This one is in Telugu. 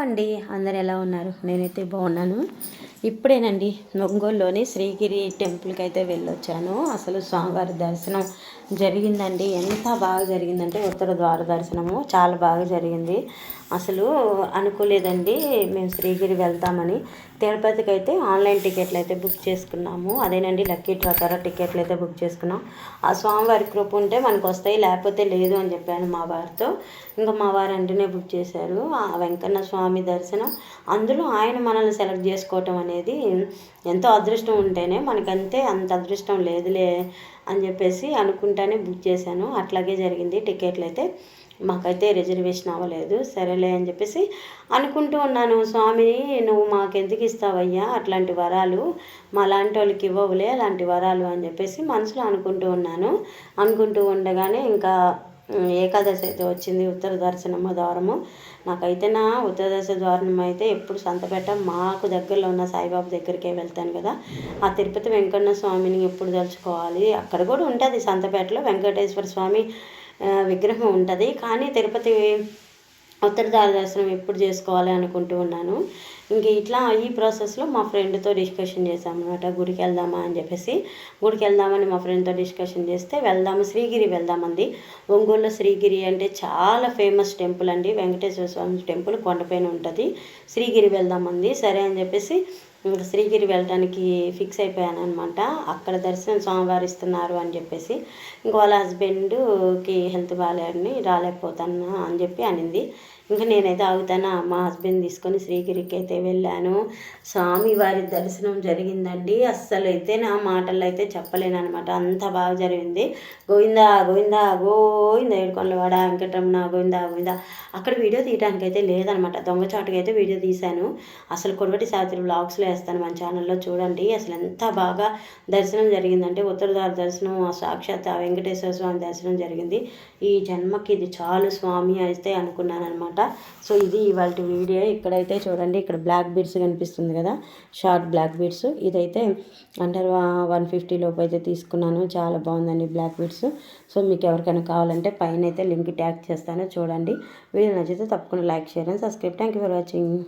అండి, అందరు ఎలా ఉన్నారు? నేనైతే బాగున్నాను. ఇప్పుడేనండి ఒంగోలులోని శ్రీగిరి టెంపుల్కి అయితే వెళ్ళొచ్చాను. అసలు స్వామివారి దర్శనం జరిగిందండి. ఎంత బాగా జరిగిందంటే ఉత్తర ద్వార దర్శనము చాలా బాగా జరిగింది. అసలు అనుకోలేదండి మేము శ్రీగిరి వెళ్తామని. తిరుపతికి అయితే ఆన్లైన్ టికెట్లు అయితే బుక్ చేసుకున్నాము. అదేనండి లక్కీ డ్రా ద్వారా టికెట్లు అయితే బుక్ చేసుకున్నాం. ఆ స్వామివారి కృప ఉంటే మనకు వస్తాయి, లేకపోతే లేదు అని చెప్పాను మా వారితో. ఇంకా మా వారు వెంటనే బుక్ చేశారు. ఆ వెంకన్న స్వామి దర్శనం, అందులో ఆయన మనల్ని సెలెక్ట్ చేసుకోవటం అనేది ఎంతో అదృష్టం ఉంటేనే మనకంతే, అంత అదృష్టం లేదులే అని చెప్పేసి అనుకుంటానే బుక్ చేశాను. అట్లాగే జరిగింది. టికెట్లు అయితే మాకైతే రిజర్వేషన్ అవ్వలేదు. సరేలే అని చెప్పేసి అనుకుంటూ ఉన్నాను. స్వామి నువ్వు మాకెందుకు ఇస్తావయ్యా అట్లాంటి వరాలు, మా లాంటి వాళ్ళకి ఇవ్వవులే అలాంటి వరాలు అని చెప్పేసి మనసులో అనుకుంటూ ఉన్నాను. అనుకుంటూ ఉండగానే ఇంకా ఏకాదశి అయితే వచ్చింది. ఉత్తర దర్శనము ద్వారము. నాకైతే నా ఉత్తరదశ ద్వారం అయితే ఎప్పుడు సంతపేట మాకు దగ్గరలో ఉన్న సాయిబాబా దగ్గరికే వెళ్తాను కదా. ఆ తిరుపతి వెంకన్న స్వామిని ఎప్పుడు తలుచుకోవాలి. అక్కడ కూడా ఉంటుంది సంతపేటలో వెంకటేశ్వర స్వామి విగ్రహం ఉంటుంది. కానీ తిరుపతి ఉత్తరద్వార దర్శనం ఎప్పుడు చేసుకోవాలి అనుకుంటూ ఉన్నాను. ఇంక ఇట్లా ఈ ప్రాసెస్లో మా ఫ్రెండ్తో డిస్కషన్ చేశాము అనమాట. గుడికి వెళ్దామా అని చెప్పేసి, గుడికి వెళ్దామని మా ఫ్రెండ్తో డిస్కషన్ చేస్తే వెళ్దాము శ్రీగిరి వెళ్దామంది. ఒంగోలులో శ్రీగిరి అంటే చాలా ఫేమస్ టెంపుల్ అండి. వెంకటేశ్వర స్వామి టెంపుల్ కొండపైన ఉంటుంది. శ్రీగిరి వెళ్దామంది. సరే అని చెప్పేసి ఇంకా శ్రీగిరి వెళ్ళడానికి ఫిక్స్ అయిపోయాను అనమాట. అక్కడ దర్శనం స్వామివారు ఇస్తున్నారు అని చెప్పేసి. ఇంక వాళ్ళ హస్బెండ్కి హెల్త్ బాగాలేదని రాలేకపోతాను అని చెప్పి అనింది. ఇంకా నేనైతే ఆగుతాను. మా హస్బెండ్ తీసుకొని శ్రీగిరికి అయితే వెళ్ళాను. స్వామివారి దర్శనం జరిగిందండి. అస్సలు అయితే నా మాటల్లో అయితే చెప్పలేను అనమాట. అంత బాగా జరిగింది. గోవిందా గోవిందా గోవింద ఏడుకొండలవాడ వెంకటరమణ గోవిందా గోవిందా. అక్కడ వీడియో తీయడానికి అయితే లేదనమాట. దొంగచాటుగా అయితే వీడియో తీశాను. అసలు కొడవటి సావిత్రి వ్లాగ్స్లో వేస్తాను మన ఛానల్లో చూడండి. అసలు ఎంత బాగా దర్శనం జరిగిందంటే ఉత్తరద్వార దర్శనం, సాక్షాత్ వెంకటేశ్వర స్వామి దర్శనం జరిగింది. ఈ జన్మకి ఇది చాలు స్వామి అయితే అనుకున్నాను అనమాట. సో ఇది ఇవాళ వీడియో. ఇక్కడైతే చూడండి, ఇక్కడ బ్లాక్ బీడ్స్ కనిపిస్తుంది కదా, షార్ట్ బ్లాక్ బీడ్స్. ఇదైతే అండర్ 150 లోపు అయితే తీసుకున్నాను. చాలా బాగుందండి బ్లాక్ బీడ్స్. సో మీకు ఎవరికైనా కావాలంటే పైన అయితే లింక్ ట్యాగ్ చేస్తాను చూడండి. వీడియో నచ్చితే తప్పకుండా like, share and subscribe. Thank you for watching.